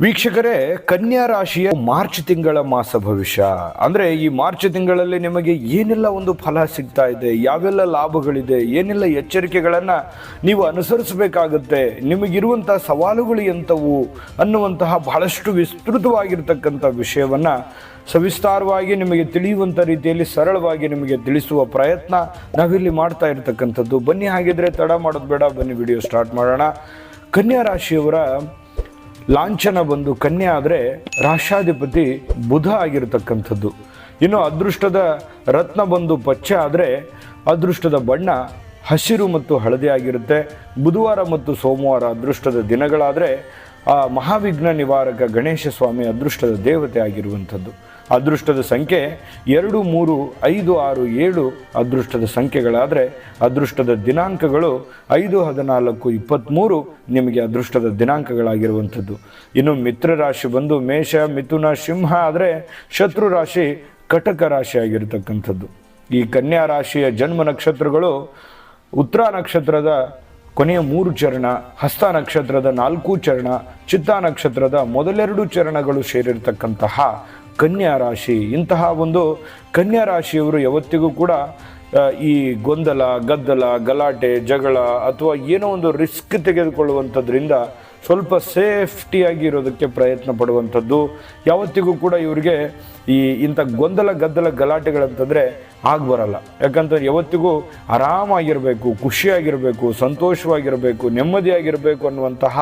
ವೀಕ್ಷಕರೇ, ಕನ್ಯಾ ರಾಶಿಯ ಮಾರ್ಚ್ ತಿಂಗಳ ಮಾಸ ಭವಿಷ್ಯ ಅಂದರೆ ಈ ಮಾರ್ಚ್ ತಿಂಗಳಲ್ಲಿ ನಿಮಗೆ ಏನೆಲ್ಲ ಒಂದು ಫಲ ಸಿಗ್ತಾ ಇದೆ, ಯಾವೆಲ್ಲ ಲಾಭಗಳಿದೆ, ಏನೆಲ್ಲ ಎಚ್ಚರಿಕೆಗಳನ್ನು ನೀವು ಅನುಸರಿಸಬೇಕಾಗುತ್ತೆ, ನಿಮಗಿರುವಂಥ ಸವಾಲುಗಳು ಎಂಥವು ಅನ್ನುವಂತಹ ಬಹಳಷ್ಟು ವಿಸ್ತೃತವಾಗಿರ್ತಕ್ಕಂಥ ವಿಷಯವನ್ನು ಸವಿಸ್ತಾರವಾಗಿ ನಿಮಗೆ ತಿಳಿಯುವಂಥ ರೀತಿಯಲ್ಲಿ ಸರಳವಾಗಿ ನಿಮಗೆ ತಿಳಿಸುವ ಪ್ರಯತ್ನ ನಾವಿಲ್ಲಿ ಮಾಡ್ತಾ ಇರತಕ್ಕಂಥದ್ದು. ಬನ್ನಿ, ಹಾಗಿದ್ರೆ ತಡ ಮಾಡೋದು ಬೇಡ, ಬನ್ನಿ ವಿಡಿಯೋ ಸ್ಟಾರ್ಟ್ ಮಾಡೋಣ. ಕನ್ಯಾ ರಾಶಿಯವರ ಲಾಂಛನ ಬಂದು ಕನ್ಯಾ ಆದರೆ ರಾಷ್ಟ್ರಾಧಿಪತಿ ಬುಧ ಆಗಿರತಕ್ಕಂಥದ್ದು. ಇನ್ನು ಅದೃಷ್ಟದ ರತ್ನ ಬಂದು ಪಚ್ಚೆ ಆದರೆ ಅದೃಷ್ಟದ ಬಣ್ಣ ಹಸಿರು ಮತ್ತು ಹಳದಿ ಆಗಿರುತ್ತೆ. ಬುಧವಾರ ಮತ್ತು ಸೋಮವಾರ ಅದೃಷ್ಟದ ದಿನಗಳಾದರೆ ಮಹಾವಿಘ್ನ ನಿವಾರಕ ಗಣೇಶ ಸ್ವಾಮಿ ಅದೃಷ್ಟದ ದೇವತೆ ಆಗಿರುವಂಥದ್ದು. ಅದೃಷ್ಟದ ಸಂಖ್ಯೆ 2, 3, 5, 6, 7 ಅದೃಷ್ಟದ ಸಂಖ್ಯೆಗಳಾದರೆ ಅದೃಷ್ಟದ ದಿನಾಂಕಗಳು 5, 14, 23 ನಿಮಗೆ ಅದೃಷ್ಟದ ದಿನಾಂಕಗಳಾಗಿರುವಂಥದ್ದು. ಇನ್ನು ಮಿತ್ರ ರಾಶಿ ಬಂದು ಮೇಷ, ಮಿಥುನ, ಸಿಂಹ ಆದರೆ ಶತ್ರು ರಾಶಿ ಕಟಕ ರಾಶಿ ಆಗಿರತಕ್ಕಂಥದ್ದು. ಈ ಕನ್ಯಾ ರಾಶಿಯ ಜನ್ಮ ನಕ್ಷತ್ರಗಳು ಉತ್ತರ ನಕ್ಷತ್ರದ ಕೊನೆಯ 3 ಚರಣ, ಹಸ್ತ ನಕ್ಷತ್ರದ 4 ಚರಣ, ಚಿತ್ತಾ ನಕ್ಷತ್ರದ ಮೊದಲೆರಡು ಚರಣಗಳು ಸೇರಿರ್ತಕ್ಕಂತಹ ಕನ್ಯಾ ರಾಶಿ. ಇಂತಹ ಒಂದು ಕನ್ಯಾ ರಾಶಿಯವರು ಯಾವತ್ತಿಗೂ ಕೂಡ ಈ ಗೊಂದಲ, ಗದ್ದಲ, ಗಲಾಟೆ, ಜಗಳ ಅಥವಾ ಏನೋ ಒಂದು ರಿಸ್ಕ್ ತೆಗೆದುಕೊಳ್ಳುವಂಥದ್ರಿಂದ ಸ್ವಲ್ಪ ಸೇಫ್ಟಿಯಾಗಿ ಇರೋದಕ್ಕೆ ಪ್ರಯತ್ನ ಪಡುವಂಥದ್ದು. ಯಾವತ್ತಿಗೂ ಕೂಡ ಇವರಿಗೆ ಇಂಥ ಗೊಂದಲ, ಗದ್ದಲ, ಗಲಾಟೆಗಳಂತಂದರೆ ಆಗಬರಲ್ಲ. ಯಾಕಂತಂದ್ರೆ ಯಾವತ್ತಿಗೂ ಆರಾಮಾಗಿರಬೇಕು, ಖುಷಿಯಾಗಿರಬೇಕು, ಸಂತೋಷವಾಗಿರಬೇಕು, ನೆಮ್ಮದಿಯಾಗಿರಬೇಕು ಅನ್ನುವಂತಹ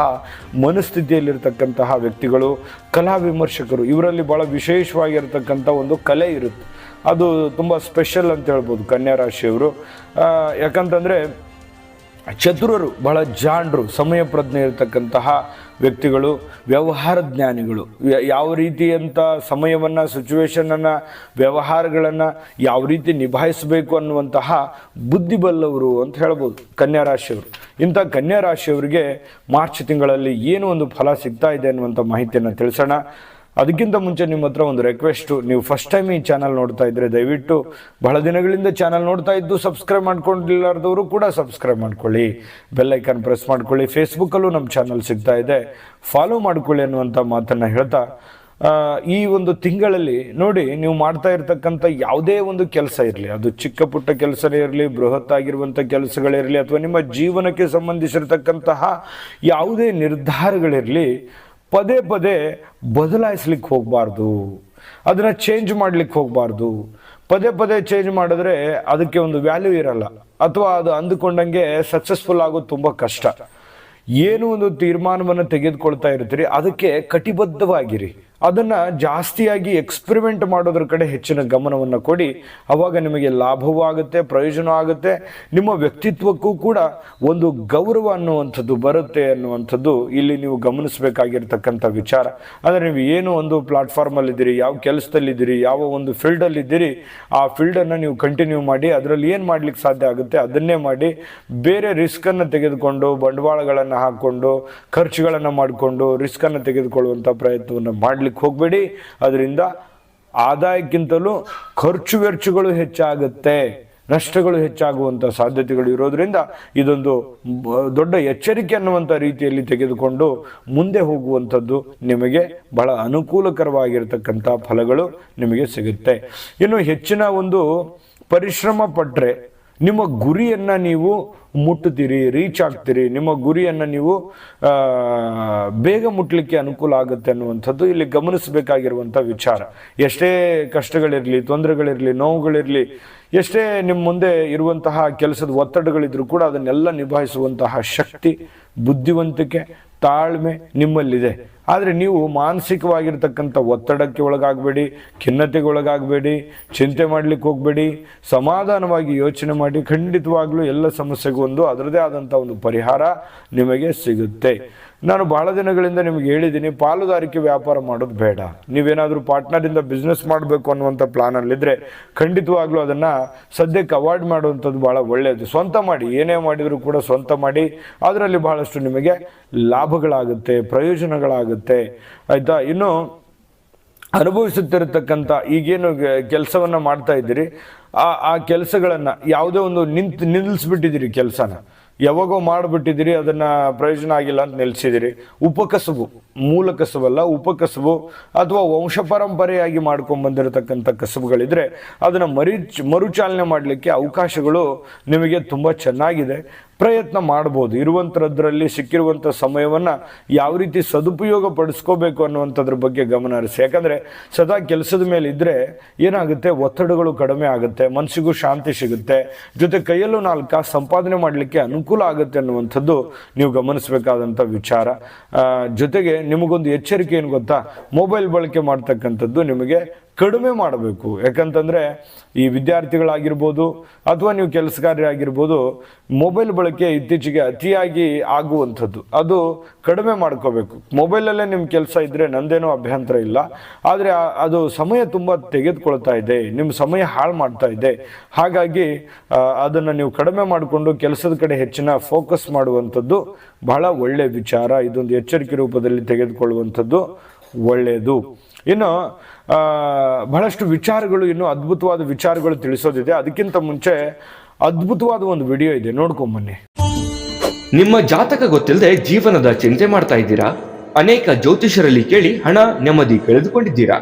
ಮನಸ್ಥಿತಿಯಲ್ಲಿರ್ತಕ್ಕಂತಹ ವ್ಯಕ್ತಿಗಳು. ಕಲಾ ವಿಮರ್ಶಕರು, ಇವರಲ್ಲಿ ಭಾಳ ವಿಶೇಷವಾಗಿರ್ತಕ್ಕಂಥ ಒಂದು ಕಲೆ ಇರುತ್ತೆ. ಅದು ತುಂಬ ಸ್ಪೆಷಲ್ ಅಂತ ಹೇಳ್ಬೋದು ಕನ್ಯಾ ರಾಶಿಯವರು. ಯಾಕಂತಂದರೆ ಚತುರರು, ಬಹಳ ಜಾಣರು, ಸಮಯ ಪ್ರಜ್ಞೆ ಇರತಕ್ಕಂತಹ ವ್ಯಕ್ತಿಗಳು, ವ್ಯವಹಾರ ಜ್ಞಾನಿಗಳು. ಯಾವ ರೀತಿಯಂಥ ಸಮಯವನ್ನು, ಸಿಚುವೇಶನನ್ನು, ವ್ಯವಹಾರಗಳನ್ನು ಯಾವ ರೀತಿ ನಿಭಾಯಿಸಬೇಕು ಅನ್ನುವಂತಹ ಬುದ್ಧಿಬಲ್ಲವರು ಅಂತ ಹೇಳ್ಬೋದು ಕನ್ಯಾ ರಾಶಿಯವರು. ಇಂಥ ಕನ್ಯಾ ರಾಶಿಯವರಿಗೆ ಮಾರ್ಚ್ ತಿಂಗಳಲ್ಲಿ ಏನು ಒಂದು ಫಲ ಸಿಗ್ತಾ ಇದೆ ಅನ್ನುವಂಥ ಮಾಹಿತಿಯನ್ನು ತಿಳಿಸೋಣ. ಅದಕ್ಕಿಂತ ಮುಂಚೆ ನಿಮ್ಮ ಹತ್ರ ಒಂದು ರಿಕ್ವೆಸ್ಟು, ನೀವು ಫಸ್ಟ್ ಟೈಮ್ ಈ ಚಾನಲ್ ನೋಡ್ತಾ ಇದ್ದರೆ ದಯವಿಟ್ಟು ಬಹಳ ದಿನಗಳಿಂದ ಚಾನಲ್ ನೋಡ್ತಾ ಇದ್ದು ಸಬ್ಸ್ಕ್ರೈಬ್ ಮಾಡ್ಕೊಂಡಿಲ್ಲಾರ್ದವರು ಕೂಡ ಸಬ್ಸ್ಕ್ರೈಬ್ ಮಾಡ್ಕೊಳ್ಳಿ, ಬೆಲ್ ಐಕಾನ್ ಪ್ರೆಸ್ ಮಾಡ್ಕೊಳ್ಳಿ. ಫೇಸ್ಬುಕ್ಕಲ್ಲೂ ನಮ್ಮ ಚಾನಲ್ ಸಿಗ್ತಾ ಇದೆ, ಫಾಲೋ ಮಾಡ್ಕೊಳ್ಳಿ ಅನ್ನುವಂಥ ಮಾತನ್ನು ಹೇಳ್ತಾ, ಈ ಒಂದು ತಿಂಗಳಲ್ಲಿ ನೋಡಿ, ನೀವು ಮಾಡ್ತಾ ಇರ್ತಕ್ಕಂಥ ಯಾವುದೇ ಒಂದು ಕೆಲಸ ಇರಲಿ, ಅದು ಚಿಕ್ಕ ಪುಟ್ಟ ಕೆಲಸನೇ ಇರಲಿ, ಬೃಹತ್ ಆಗಿರುವಂಥ ಕೆಲಸಗಳಿರಲಿ, ಅಥವಾ ನಿಮ್ಮ ಜೀವನಕ್ಕೆ ಸಂಬಂಧಿಸಿರ್ತಕ್ಕಂತಹ ಯಾವುದೇ ನಿರ್ಧಾರಗಳಿರಲಿ, ಪದೇ ಪದೇ ಬದಲಾಯಿಸ್ಲಿಕ್ಕೆ ಹೋಗಬಾರ್ದು, ಅದನ್ನು ಚೇಂಜ್ ಮಾಡ್ಲಿಕ್ಕೆ ಹೋಗಬಾರ್ದು. ಪದೇ ಪದೇ ಚೇಂಜ್ ಮಾಡಿದ್ರೆ ಅದಕ್ಕೆ ಒಂದು ವ್ಯಾಲ್ಯೂ ಇರಲ್ಲ, ಅಥವಾ ಅದು ಅಂದುಕೊಂಡಂಗೆ ಸಕ್ಸಸ್ಫುಲ್ ಆಗೋದು ತುಂಬ ಕಷ್ಟ. ಏನು ಒಂದು ತೀರ್ಮಾನವನ್ನು ತೆಗೆದುಕೊಳ್ತಾ ಇರ್ತೀರಿ, ಅದಕ್ಕೆ ಕಟಿಬದ್ಧವಾಗಿರಿ. ಅದನ್ನು ಜಾಸ್ತಿಯಾಗಿ ಎಕ್ಸ್ಪೆರಿಮೆಂಟ್ ಮಾಡೋದ್ರ ಕಡೆ ಹೆಚ್ಚಿನ ಗಮನವನ್ನು ಕೊಡಿ. ಆವಾಗ ನಿಮಗೆ ಲಾಭವೂ ಆಗುತ್ತೆ, ಪ್ರಯೋಜನ ಆಗುತ್ತೆ, ನಿಮ್ಮ ವ್ಯಕ್ತಿತ್ವಕ್ಕೂ ಕೂಡ ಒಂದು ಗೌರವ ಅನ್ನುವಂಥದ್ದು ಬರುತ್ತೆ ಅನ್ನುವಂಥದ್ದು ಇಲ್ಲಿ ನೀವು ಗಮನಿಸಬೇಕಾಗಿರ್ತಕ್ಕಂಥ ವಿಚಾರ. ಅಂದರೆ ನೀವು ಏನು ಒಂದು ಪ್ಲಾಟ್ಫಾರ್ಮಲ್ಲಿದ್ದೀರಿ, ಯಾವ ಕೆಲಸದಲ್ಲಿದ್ದೀರಿ, ಯಾವ ಒಂದು ಫೀಲ್ಡಲ್ಲಿದ್ದೀರಿ, ಆ ಫೀಲ್ಡನ್ನು ನೀವು ಕಂಟಿನ್ಯೂ ಮಾಡಿ. ಅದರಲ್ಲಿ ಏನು ಮಾಡಲಿಕ್ಕೆ ಸಾಧ್ಯ ಆಗುತ್ತೆ ಅದನ್ನೇ ಮಾಡಿ. ಬೇರೆ ರಿಸ್ಕನ್ನು ತೆಗೆದುಕೊಂಡು, ಬಂಡವಾಳಗಳನ್ನು ಹಾಕ್ಕೊಂಡು, ಖರ್ಚುಗಳನ್ನು ಮಾಡಿಕೊಂಡು ರಿಸ್ಕನ್ನು ತೆಗೆದುಕೊಳ್ಳುವಂಥ ಪ್ರಯತ್ನವನ್ನು ಮಾಡಲಿಕ್ಕೆ ಹೋಗಬೇಡಿ. ಅದರಿಂದ ಆದಾಯಕ್ಕಿಂತಲೂ ಖರ್ಚು ವೆಚ್ಚಗಳು ಹೆಚ್ಚಾಗುತ್ತೆ, ನಷ್ಟಗಳು ಹೆಚ್ಚಾಗುವಂಥ ಸಾಧ್ಯತೆಗಳು ಇರೋದ್ರಿಂದ ಇದೊಂದು ದೊಡ್ಡ ಎಚ್ಚರಿಕೆ ಅನ್ನುವಂಥ ರೀತಿಯಲ್ಲಿ ತೆಗೆದುಕೊಂಡು ಮುಂದೆ ಹೋಗುವಂಥದ್ದು ನಿಮಗೆ ಬಹಳ ಅನುಕೂಲಕರವಾಗಿರ್ತಕ್ಕಂಥ ಫಲಗಳು ನಿಮಗೆ ಸಿಗುತ್ತೆ. ಇನ್ನು ಹೆಚ್ಚಿನ ಒಂದು ಪರಿಶ್ರಮ ಪಟ್ಟರೆ ನಿಮ್ಮ ಗುರಿಯನ್ನು ನೀವು ಮುಟ್ಟುತ್ತೀರಿ, ರೀಚ್ ಆಗ್ತೀರಿ, ನಿಮ್ಮ ಗುರಿಯನ್ನು ನೀವು ಬೇಗ ಮುಟ್ಟಲಿಕ್ಕೆ ಅನುಕೂಲ ಆಗುತ್ತೆ ಅನ್ನುವಂಥದ್ದು ಇಲ್ಲಿ ಗಮನಿಸಬೇಕಾಗಿರುವಂಥ ವಿಚಾರ. ಎಷ್ಟೇ ಕಷ್ಟಗಳಿರಲಿ, ತೊಂದರೆಗಳಿರಲಿ, ನೋವುಗಳಿರಲಿ, ಎಷ್ಟೇ ನಿಮ್ಮ ಮುಂದೆ ಇರುವಂತಹ ಕೆಲಸದ ಒತ್ತಡಗಳಿದ್ರೂ ಕೂಡ ಅದನ್ನೆಲ್ಲ ನಿಭಾಯಿಸುವಂತಹ ಶಕ್ತಿ, ಬುದ್ಧಿವಂತಿಕೆ, ತಾಳ್ಮೆ ನಿಮ್ಮಲ್ಲಿದೆ. ಆದರೆ ನೀವು ಮಾನಸಿಕವಾಗಿರ್ತಕ್ಕಂಥ ಒತ್ತಡಕ್ಕೆ ಒಳಗಾಗಬೇಡಿ, ಖಿನ್ನತೆಗೆ ಒಳಗಾಗಬೇಡಿ, ಚಿಂತೆ ಮಾಡಲಿಕ್ಕೆ ಹೋಗಬೇಡಿ. ಸಮಾಧಾನವಾಗಿ ಯೋಚನೆ ಮಾಡಿ. ಖಂಡಿತವಾಗ್ಲೂ ಎಲ್ಲ ಸಮಸ್ಯೆಗೂ ಒಂದು ಅದರದೇ ಆದಂಥ ಒಂದು ಪರಿಹಾರ ನಿಮಗೆ ಸಿಗುತ್ತೆ. ನಾನು ಬಹಳ ದಿನಗಳಿಂದ ನಿಮಗೆ ಹೇಳಿದ್ದೀನಿ, ಪಾಲುದಾರಿಕೆ ವ್ಯಾಪಾರ ಮಾಡೋದು ಬೇಡ. ನೀವೇನಾದರೂ ಪಾರ್ಟ್ನರಿಂದ ಬಿಸ್ನೆಸ್ ಮಾಡಬೇಕು ಅನ್ನುವಂಥ ಪ್ಲಾನಲ್ಲಿದ್ದರೆ ಖಂಡಿತವಾಗ್ಲೂ ಅದನ್ನು ಸದ್ಯಕ್ಕೆ ಅವಾಯ್ಡ್ ಮಾಡುವಂಥದ್ದು ಭಾಳ ಒಳ್ಳೆಯದು. ಸ್ವಂತ ಮಾಡಿ, ಏನೇ ಮಾಡಿದರೂ ಕೂಡ ಸ್ವಂತ ಮಾಡಿ. ಅದರಲ್ಲಿ ಬಹಳಷ್ಟು ನಿಮಗೆ ಲಾಭಗಳಾಗುತ್ತೆ, ಪ್ರಯೋಜನಗಳಾಗುತ್ತೆ, ಆಯಿತಾ. ಇನ್ನು ಅನುಭವಿಸುತ್ತಿರತಕ್ಕಂಥ ಈಗೇನು ಕೆಲಸವನ್ನು ಮಾಡ್ತಾ ಇದ್ದೀರಿ, ಆ ಕೆಲಸಗಳನ್ನು ಯಾವುದೇ ಒಂದು ನಿಲ್ಲಿಸ್ಬಿಟ್ಟಿದ್ದೀರಿ ಕೆಲಸನ, ಯಾವಾಗೋ ಮಾಡಿಬಿಟ್ಟಿದ್ದೀರಿ, ಅದನ್ನು ಪ್ರಯೋಜನ ಆಗಿಲ್ಲ ಅಂತ ನಿಲ್ಲಿಸಿದಿರಿ. ಉಪಕಸಬು, ಮೂಲ ಕಸಬಲ್ಲ, ಉಪಕಸಬು ಅಥವಾ ವಂಶ ಪರಂಪರೆಯಾಗಿ ಮಾಡ್ಕೊಂಡು ಬಂದಿರತಕ್ಕಂಥ ಕಸಬುಗಳಿದ್ರೆ ಅದನ್ನು ಮರುಚಾಲನೆ ಮಾಡಲಿಕ್ಕೆ ಅವಕಾಶಗಳು ನಿಮಗೆ ತುಂಬ ಚೆನ್ನಾಗಿದೆ. ಪ್ರಯತ್ನ ಮಾಡ್ಬೋದು. ಇರುವಂಥದ್ರಲ್ಲಿ ಸಿಕ್ಕಿರುವಂಥ ಸಮಯವನ್ನು ಯಾವ ರೀತಿ ಸದುಪಯೋಗ ಪಡಿಸ್ಕೋಬೇಕು ಅನ್ನುವಂಥದ್ರ ಬಗ್ಗೆ ಗಮನ ಹರಿಸಿ. ಯಾಕಂದರೆ ಸದಾ ಕೆಲಸದ ಮೇಲೆ ಇದ್ದರೆ ಏನಾಗುತ್ತೆ, ಒತ್ತಡಗಳು ಕಡಿಮೆ ಆಗುತ್ತೆ, ಮನಸ್ಸಿಗೂ ಶಾಂತಿ ಸಿಗುತ್ತೆ, ಜೊತೆ ಕೈಯಲ್ಲೂ 4 ಕಾಸು ಸಂಪಾದನೆ ಮಾಡಲಿಕ್ಕೆ ಅನುಕೂಲ ಆಗುತ್ತೆ ಅನ್ನುವಂಥದ್ದು ನೀವು ಗಮನಿಸಬೇಕಾದಂಥ ವಿಚಾರ. ಜೊತೆಗೆ ನಿಮಗೊಂದು ಎಚ್ಚರಿಕೆ ಏನು ಗೊತ್ತಾ, ಮೊಬೈಲ್ ಬಳಕೆ ಮಾಡ್ತಕ್ಕಂಥದ್ದು ನಿಮಗೆ ಕಡಿಮೆ ಮಾಡಬೇಕು. ಯಾಕಂತಂದರೆ ಈ ವಿದ್ಯಾರ್ಥಿಗಳಾಗಿರ್ಬೋದು ಅಥವಾ ನೀವು ಕೆಲಸಗಾರರಾಗಿರ್ಬೋದು, ಮೊಬೈಲ್ ಬಳಕೆ ಇತ್ತೀಚೆಗೆ ಅತಿಯಾಗಿ ಆಗುವಂಥದ್ದು, ಅದು ಕಡಿಮೆ ಮಾಡ್ಕೋಬೇಕು. ಮೊಬೈಲಲ್ಲೇ ನಿಮ್ಮ ಕೆಲಸ ಇದ್ದರೆ ನಂದೇನೋ ಅಭ್ಯಂತರ ಇಲ್ಲ, ಆದರೆ ಅದು ಸಮಯ ತುಂಬ ತೆಗೆದುಕೊಳ್ತಾ ಇದೆ, ನಿಮ್ಮ ಸಮಯ ಹಾಳು ಮಾಡ್ತಾ ಇದೆ. ಹಾಗಾಗಿ ಅದನ್ನು ನೀವು ಕಡಿಮೆ ಮಾಡಿಕೊಂಡು ಕೆಲಸದ ಕಡೆ ಹೆಚ್ಚಿನ ಫೋಕಸ್ ಮಾಡುವಂಥದ್ದು ಬಹಳ ಒಳ್ಳೆಯ ವಿಚಾರ. ಇದೊಂದು ಎಚ್ಚರಿಕೆ ರೂಪದಲ್ಲಿ ತೆಗೆದುಕೊಳ್ಳುವಂಥದ್ದು ಒಳ್ಳೆಯದು. ಇನ್ನು ಬಹಳಷ್ಟು ವಿಚಾರಗಳು, ಇನ್ನು ಅದ್ಭುತವಾದ ವಿಚಾರಗಳು ತಿಳಿಸೋದಿದೆ. ಅದಕ್ಕಿಂತ ಮುಂಚೆ ಅದ್ಭುತವಾದ ಒಂದು ವಿಡಿಯೋ ಇದೆ, ನೋಡ್ಕೊಂಬನ್ನಿ. ನಿಮ್ಮ ಜಾತಕ ಗೊತ್ತಿಲ್ಲದೆ ಜೀವನದ ಚಿಂತೆ ಮಾಡ್ತಾ ಇದ್ದೀರಾ? ಅನೇಕ ಜ್ಯೋತಿಷರಲ್ಲಿ ಕೇಳಿ ಹಣ ನೆಮ್ಮದಿ ಕಳೆದುಕೊಂಡಿದ್ದೀರಾ?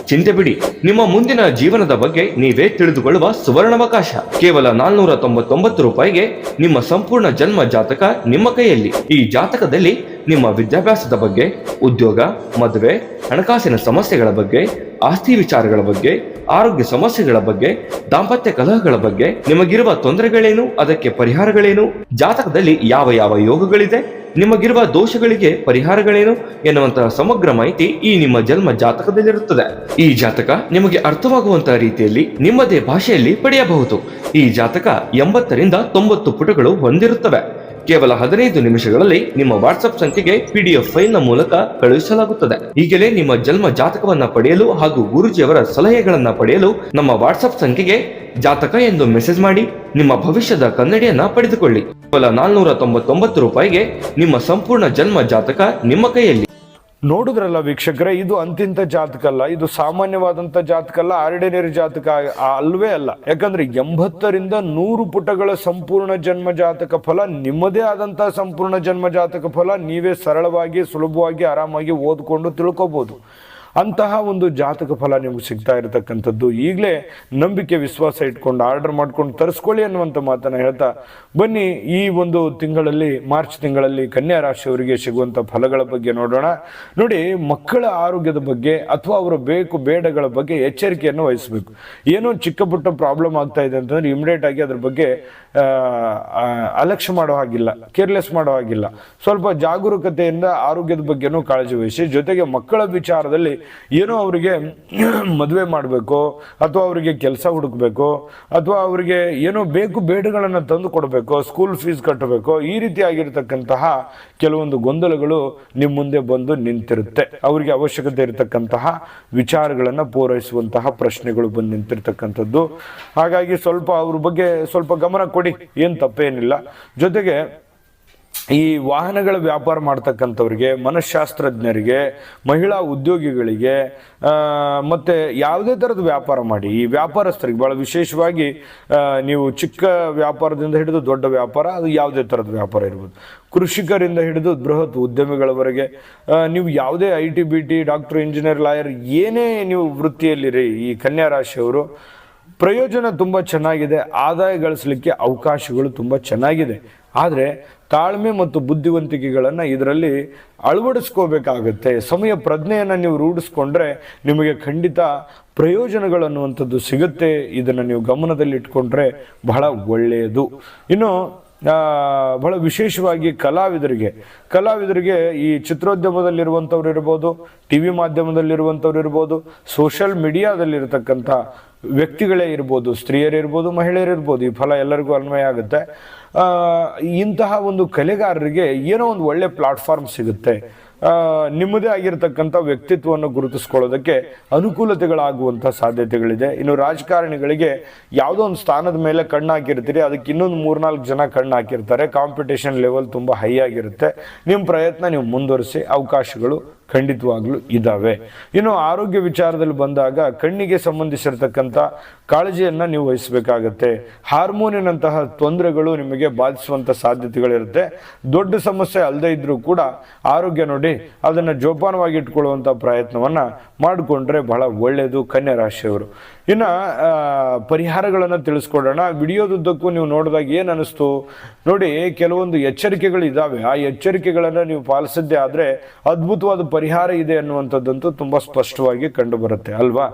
ಚಿಂತೆ ಬಿಡಿ, ನಿಮ್ಮ ಮುಂದಿನ ಜೀವನದ ಬಗ್ಗೆ ನೀವೇ ತಿಳಿದುಕೊಳ್ಳುವ ಸುವರ್ಣಾವಕಾಶ. ಕೇವಲ 499 ರೂಪಾಯಿಗೆ ನಿಮ್ಮ ಸಂಪೂರ್ಣ ಜನ್ಮ ಜಾತಕ ನಿಮ್ಮ ಕೈಯಲ್ಲಿ. ಈ ಜಾತಕದಲ್ಲಿ ನಿಮ್ಮ ವಿದ್ಯಾಭ್ಯಾಸದ ಬಗ್ಗೆ, ಉದ್ಯೋಗ, ಮದುವೆ, ಹಣಕಾಸಿನ ಸಮಸ್ಯೆಗಳ ಬಗ್ಗೆ, ಆಸ್ತಿ ವಿಚಾರಗಳ ಬಗ್ಗೆ, ಆರೋಗ್ಯ ಸಮಸ್ಯೆಗಳ ಬಗ್ಗೆ, ದಾಂಪತ್ಯ ಕಲಹಗಳ ಬಗ್ಗೆ, ನಿಮಗಿರುವ ತೊಂದರೆಗಳೇನು, ಅದಕ್ಕೆ ಪರಿಹಾರಗಳೇನು, ಜಾತಕದಲ್ಲಿ ಯಾವ ಯಾವ ಯೋಗಗಳಿದೆ, ನಿಮಗಿರುವ ದೋಷಗಳಿಗೆ ಪರಿಹಾರಗಳೇನು ಎನ್ನುವಂತಹ ಸಮಗ್ರ ಮಾಹಿತಿ ಈ ನಿಮ್ಮ ಜನ್ಮ ಜಾತಕದಲ್ಲಿರುತ್ತದೆ. ಈ ಜಾತಕ ನಿಮಗೆ ಅರ್ಥವಾಗುವಂತಹ ರೀತಿಯಲ್ಲಿ ನಿಮ್ಮದೇ ಭಾಷೆಯಲ್ಲಿ ಪಡೆಯಬಹುದು. ಈ ಜಾತಕ 80ರಿಂದ 90 ಪುಟಗಳು ಹೊಂದಿರುತ್ತವೆ. ಕೇವಲ 15 ನಿಮಿಷಗಳಲ್ಲಿ ನಿಮ್ಮ ವಾಟ್ಸ್ಆಪ್ ಸಂಖ್ಯೆಗೆ PDF ಫೈಲ್ನ ಮೂಲಕ ಕಳುಹಿಸಲಾಗುತ್ತದೆ. ಈಗಲೇ ನಿಮ್ಮ ಜನ್ಮ ಜಾತಕವನ್ನ ಪಡೆಯಲು ಹಾಗೂ ಗುರುಜಿಯವರ ಸಲಹೆಗಳನ್ನ ಪಡೆಯಲು ನಮ್ಮ ವಾಟ್ಸ್ಆಪ್ ಸಂಖ್ಯೆಗೆ ಜಾತಕ ಎಂದು ಮೆಸೇಜ್ ಮಾಡಿ ನಿಮ್ಮ ಭವಿಷ್ಯದ ಕನ್ನಡಿಯನ್ನ ಪಡೆದುಕೊಳ್ಳಿ. ಕೇವಲ 499 ರೂಪಾಯಿಗೆ ನಿಮ್ಮ ಸಂಪೂರ್ಣ ಜನ್ಮ ಜಾತಕ ನಿಮ್ಮ ಕೈಯಲ್ಲಿ. ನೋಡಿದ್ರಲ್ಲ ವೀಕ್ಷಕರೇ, ಇದು ಅಂತಿಂತ ಜಾತಕ ಅಲ್ಲ, ಇದು ಸಾಮಾನ್ಯವಾದಂಥ ಜಾತಕ ಅಲ್ಲ, ಆರ್ಡಿನರಿ ಜಾತಕ ಅಲ್ವೇ ಅಲ್ಲ. ಯಾಕಂದ್ರೆ 80ರಿಂದ 100 ಪುಟಗಳ ಸಂಪೂರ್ಣ ಜನ್ಮ ಜಾತಕ ಫಲ, ನಿಮ್ಮದೇ ಆದಂಥ ಸಂಪೂರ್ಣ ಜನ್ಮ ಜಾತಕ ಫಲ ನೀವೇ ಸರಳವಾಗಿ, ಸುಲಭವಾಗಿ, ಆರಾಮಾಗಿ ಓದ್ಕೊಂಡು ತಿಳ್ಕೊಬೋದು. ಅಂತಹ ಒಂದು ಜಾತಕ ಫಲ ನಿಮ್ಗೆ ಸಿಗ್ತಾ ಇರತಕ್ಕಂಥದ್ದು. ಈಗಲೇ ನಂಬಿಕೆ, ವಿಶ್ವಾಸ ಇಟ್ಕೊಂಡು ಆರ್ಡರ್ ಮಾಡ್ಕೊಂಡು ತರಿಸ್ಕೊಳ್ಳಿ ಅನ್ನುವಂಥ ಮಾತನ್ನು ಹೇಳ್ತಾ ಬನ್ನಿ, ಈ ಒಂದು ತಿಂಗಳಲ್ಲಿ, ಮಾರ್ಚ್ ತಿಂಗಳಲ್ಲಿ ಕನ್ಯಾ ರಾಶಿಯವರಿಗೆ ಸಿಗುವಂಥ ಫಲಗಳ ಬಗ್ಗೆ ನೋಡೋಣ. ನೋಡಿ, ಮಕ್ಕಳ ಆರೋಗ್ಯದ ಬಗ್ಗೆ ಅಥವಾ ಅವರ ಬೇಕು ಬೇಡಗಳ ಬಗ್ಗೆ ಎಚ್ಚರಿಕೆಯನ್ನು ವಹಿಸಬೇಕು. ಏನೋ ಚಿಕ್ಕ ಪುಟ್ಟ ಪ್ರಾಬ್ಲಮ್ ಆಗ್ತಾ ಇದೆ ಅಂತಂದ್ರೆ ಇಮಿಡಿಯೇಟ್ ಆಗಿ ಅದ್ರ ಬಗ್ಗೆ ಅಲಕ್ಷ್ಯ ಮಾಡೋ ಹಾಗಿಲ್ಲ, ಕೇರ್ಲೆಸ್ ಮಾಡೋ ಹಾಗಿಲ್ಲ. ಸ್ವಲ್ಪ ಜಾಗರೂಕತೆಯಿಂದ ಆರೋಗ್ಯದ ಬಗ್ಗೆನೂ ಕಾಳಜಿ ವಹಿಸಿ. ಜೊತೆಗೆ ಮಕ್ಕಳ ವಿಚಾರದಲ್ಲಿ ಏನೋ ಅವರಿಗೆ ಮದುವೆ ಮಾಡಬೇಕು ಅಥವಾ ಅವರಿಗೆ ಕೆಲಸ ಹುಡುಕಬೇಕು ಅಥವಾ ಅವರಿಗೆ ಏನೋ ಬೇಕು ಬೇಡಗಳನ್ನು ತಂದು ಕೊಡಬೇಕು, ಸ್ಕೂಲ್ ಫೀಸ್ ಕಟ್ಟಬೇಕು, ಈ ರೀತಿಯಾಗಿರ್ತಕ್ಕಂತಹ ಕೆಲವೊಂದು ಗೊಂದಲಗಳು ನಿಮ್ಮ ಮುಂದೆ ಬಂದು ನಿಂತಿರುತ್ತೆ. ಅವರಿಗೆ ಅವಶ್ಯಕತೆ ಇರತಕ್ಕಂತಹ ವಿಚಾರಗಳನ್ನು ಪೂರೈಸುವಂತಹ ಪ್ರಶ್ನೆಗಳು ಬಂದು ನಿಂತಿರ್ತಕ್ಕಂಥದ್ದು. ಹಾಗಾಗಿ ಸ್ವಲ್ಪ ಅವ್ರ ಬಗ್ಗೆ ಸ್ವಲ್ಪ ಗಮನ ಕೊಡಿ, ಏನು ತಪ್ಪೇನಿಲ್ಲ. ಜೊತೆಗೆ ಈ ವಾಹನಗಳ ವ್ಯಾಪಾರ ಮಾಡ್ತಕ್ಕಂಥವ್ರಿಗೆ, ಮನಃಶಾಸ್ತ್ರಜ್ಞರಿಗೆ, ಮಹಿಳಾ ಉದ್ಯೋಗಿಗಳಿಗೆ ಮತ್ತು ಯಾವುದೇ ಥರದ ವ್ಯಾಪಾರ ಮಾಡಿ, ಈ ವ್ಯಾಪಾರಸ್ಥರಿಗೆ ಭಾಳ ವಿಶೇಷವಾಗಿ ನೀವು ಚಿಕ್ಕ ವ್ಯಾಪಾರದಿಂದ ಹಿಡಿದು ದೊಡ್ಡ ವ್ಯಾಪಾರ, ಅದು ಯಾವುದೇ ಥರದ ವ್ಯಾಪಾರ ಇರ್ಬೋದು, ಕೃಷಿಕರಿಂದ ಹಿಡಿದು ಬೃಹತ್ ಉದ್ಯಮಿಗಳವರೆಗೆ, ನೀವು ಯಾವುದೇ IT, BT, doctor, engineer, lawyer, ಏನೇ ನೀವು ವೃತ್ತಿಯಲ್ಲಿರಿ, ಈ ಕನ್ಯಾ ರಾಶಿಯವರು ಪ್ರಯೋಜನ ತುಂಬ ಚೆನ್ನಾಗಿದೆ, ಆದಾಯ ಗಳಿಸಲಿಕ್ಕೆ ಅವಕಾಶಗಳು ತುಂಬ ಚೆನ್ನಾಗಿದೆ. ಆದರೆ ತಾಳ್ಮೆ ಮತ್ತು ಬುದ್ಧಿವಂತಿಕೆಗಳನ್ನು ಇದರಲ್ಲಿ ಅಳವಡಿಸ್ಕೋಬೇಕಾಗತ್ತೆ. ಸಮಯ ಪ್ರಜ್ಞೆಯನ್ನು ನೀವು ರೂಢಿಸ್ಕೊಂಡ್ರೆ ನಿಮಗೆ ಖಂಡಿತ ಪ್ರಯೋಜನಗಳು ಅನ್ನುವಂಥದ್ದು ಸಿಗುತ್ತೆ. ಇದನ್ನು ನೀವು ಗಮನದಲ್ಲಿ ಇಟ್ಕೊಂಡ್ರೆ ಬಹಳ ಒಳ್ಳೆಯದು. ಇನ್ನು ಬಹಳ ವಿಶೇಷವಾಗಿ ಕಲಾವಿದರಿಗೆ ಈ ಚಿತ್ರೋದ್ಯಮದಲ್ಲಿರುವಂಥವ್ರು ಇರ್ಬೋದು, TV ಮಾಧ್ಯಮದಲ್ಲಿರುವಂಥವ್ರು ಇರ್ಬೋದು, ಸೋಷಿಯಲ್ ಮೀಡಿಯಾದಲ್ಲಿರ್ತಕ್ಕಂಥ ವ್ಯಕ್ತಿಗಳೇ ಇರ್ಬೋದು, ಸ್ತ್ರೀಯರಿರ್ಬೋದು, ಮಹಿಳೆಯರಿರ್ಬೋದು, ಈ ಫಲ ಎಲ್ಲರಿಗೂ ಅನ್ವಯ ಆಗುತ್ತೆ. ಇಂತಹ ಒಂದು ಕಲೆಗಾರರಿಗೆ ಏನೋ ಒಂದು ಒಳ್ಳೆ ಪ್ಲಾಟ್ಫಾರ್ಮ್ ಸಿಗುತ್ತೆ. ನಿಮ್ಮದೇ ಆಗಿರತಕ್ಕಂಥ ವ್ಯಕ್ತಿತ್ವವನ್ನು ಗುರುತಿಸ್ಕೊಳ್ಳೋದಕ್ಕೆ ಅನುಕೂಲತೆಗಳಾಗುವಂಥ ಸಾಧ್ಯತೆಗಳಿದೆ. ಇನ್ನು ರಾಜಕಾರಣಿಗಳಿಗೆ ಯಾವುದೋ ಒಂದು ಸ್ಥಾನದ ಮೇಲೆ ಕಣ್ಣು ಹಾಕಿರ್ತೀರಿ, ಅದಕ್ಕೆ ಇನ್ನೊಂದು 3-4 ಜನ ಕಣ್ಣು ಹಾಕಿರ್ತಾರೆ. ಕಾಂಪಿಟೇಷನ್ ಲೆವೆಲ್ ತುಂಬ ಹೈ ಆಗಿರುತ್ತೆ. ನಿಮ್ಮ ಪ್ರಯತ್ನ ನೀವು ಮುಂದುವರಿಸಿ, ಅವಕಾಶಗಳು ಖಂಡಿತವಾಗ್ಲೂ ಇದ್ದಾವೆ. ಇನ್ನು ಆರೋಗ್ಯ ವಿಚಾರದಲ್ಲಿ ಬಂದಾಗ ಕಣ್ಣಿಗೆ ಸಂಬಂಧಿಸಿರತಕ್ಕಂಥ ಕಾಳಜಿಯನ್ನು ನೀವು ವಹಿಸಬೇಕಾಗತ್ತೆ. ಹಾರ್ಮೋನಿನಂತಹ ತೊಂದರೆಗಳು ನಿಮಗೆ ಬಾಧಿಸುವಂಥ ಸಾಧ್ಯತೆಗಳಿರುತ್ತೆ. ದೊಡ್ಡ ಸಮಸ್ಯೆ ಅಲ್ಲದೆ ಇದ್ರೂ ಕೂಡ ಆರೋಗ್ಯ ನೋಡಿ ಅದನ್ನು ಜೋಪಾನವಾಗಿ ಇಟ್ಕೊಳ್ಳುವಂಥ ಪ್ರಯತ್ನವನ್ನು ಮಾಡಿಕೊಂಡ್ರೆ ಬಹಳ ಒಳ್ಳೆಯದು ಕನ್ಯಾ ರಾಶಿಯವರು. ಇನ್ನು ಪರಿಹಾರಗಳನ್ನು ತಿಳಿಸ್ಕೊಡೋಣ. ವಿಡಿಯೋದುದ್ದಕ್ಕೂ ನೀವು ನೋಡಿದಾಗ ಏನು ಅನಿಸ್ತು ನೋಡಿ, ಕೆಲವೊಂದು ಎಚ್ಚರಿಕೆಗಳು ಇದ್ದಾವೆ. ಆ ಎಚ್ಚರಿಕೆಗಳನ್ನು ನೀವು ಪಾಲಿಸಿದ್ದೇ ಆದರೆ ಅದ್ಭುತವಾದ ಪರಿಹಾರ ಇದೆ ಅನ್ನುವಂಥದ್ದಂತೂ ತುಂಬ ಸ್ಪಷ್ಟವಾಗಿ ಕಂಡು ಬರುತ್ತೆ ಅಲ್ವಾ.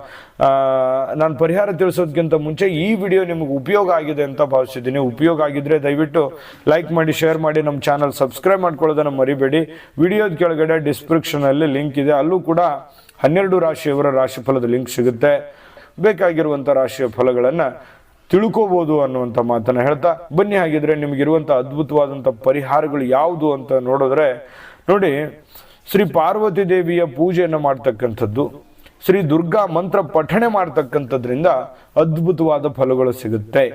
ನಾನು ಪರಿಹಾರ ತಿಳಿಸೋದಕ್ಕಿಂತ ಮುಂಚೆ ಈ ವಿಡಿಯೋ ನಿಮಗೆ ಉಪಯೋಗ ಆಗಿದೆ ಅಂತ ಭಾವಿಸಿದ್ದೀನಿ. ಉಪಯೋಗ ಆಗಿದ್ರೆ ದಯವಿಟ್ಟು ಲೈಕ್ ಮಾಡಿ, ಶೇರ್ ಮಾಡಿ, ನಮ್ಮ ಚಾನಲ್ ಸಬ್ಸ್ಕ್ರೈಬ್ ಮಾಡ್ಕೊಳ್ಳೋದನ್ನು ಮರಿಬೇಡಿ. ವಿಡಿಯೋದ ಕೆಳಗಡೆ ಡಿಸ್ಕ್ರಿಪ್ಷನಲ್ಲಿ ಲಿಂಕ್ ಇದೆ, ಅಲ್ಲೂ ಕೂಡ 12 ರಾಶಿಯವರ ರಾಶಿಫಲದ ಲಿಂಕ್ ಸಿಗುತ್ತೆ. ಬೇಕಾಗಿರುವಂಥ ರಾಶಿಯ ಫಲಗಳನ್ನು ತಿಳ್ಕೋಬೋದು ಅನ್ನುವಂಥ ಮಾತನ್ನು ಹೇಳ್ತಾ ಬನ್ನಿ. ಹಾಗಿದ್ರೆ ನಿಮಗಿರುವಂಥ ಅದ್ಭುತವಾದಂಥ ಪರಿಹಾರಗಳು ಯಾವುದು ಅಂತ ನೋಡಿದ್ರೆ ನೋಡಿ, ಶ್ರೀ ಪಾರ್ವತಿ ದೇವಿಯ ಪೂಜೆಯನ್ನು ಮಾಡ್ತಕ್ಕಂಥದ್ದು, ಶ್ರೀ ದುರ್ಗಾ ಮಂತ್ರ ಪಠಣೆ ಮಾಡ್ತಕ್ಕಂಥದ್ರಿಂದ ಅದ್ಭುತವಾದ ಫಲಗಳು ಸಿಗುತ್ತೆ.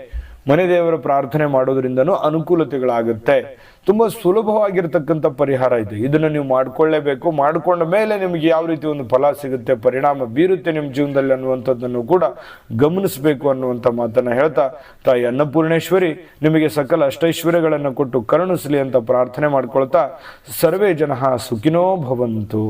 ಮನೆ ದೇವರ ಪ್ರಾರ್ಥನೆ ಮಾಡೋದ್ರಿಂದನೂ ಅನುಕೂಲತೆಗಳಾಗುತ್ತೆ. ತುಂಬ ಸುಲಭವಾಗಿರ್ತಕ್ಕಂಥ ಪರಿಹಾರ ಇದೆ. ಇದನ್ನು ನೀವು ಮಾಡ್ಕೊಳ್ಳೇಬೇಕು. ಮಾಡಿಕೊಂಡ ಮೇಲೆ ನಿಮಗೆ ಯಾವ ರೀತಿ ಒಂದು ಫಲ ಸಿಗುತ್ತೆ, ಪರಿಣಾಮ ಬೀರುತ್ತೆ ನಿಮ್ಮ ಜೀವನದಲ್ಲಿ ಅನ್ನುವಂಥದ್ದನ್ನು ಕೂಡ ಗಮನಿಸಬೇಕು ಅನ್ನುವಂಥ ಮಾತನ್ನು ಹೇಳ್ತಾ ತಾಯಿ ಅನ್ನಪೂರ್ಣೇಶ್ವರಿ ನಿಮಗೆ ಸಕಲ ಅಷ್ಟೈಶ್ವರ್ಯಗಳನ್ನು ಕೊಟ್ಟು ಕರುಣಿಸಲಿ ಅಂತ ಪ್ರಾರ್ಥನೆ ಮಾಡ್ಕೊಳ್ತಾ ಸರ್ವೇ ಜನಃ ಸುಖಿನೋ ಭವಂತು.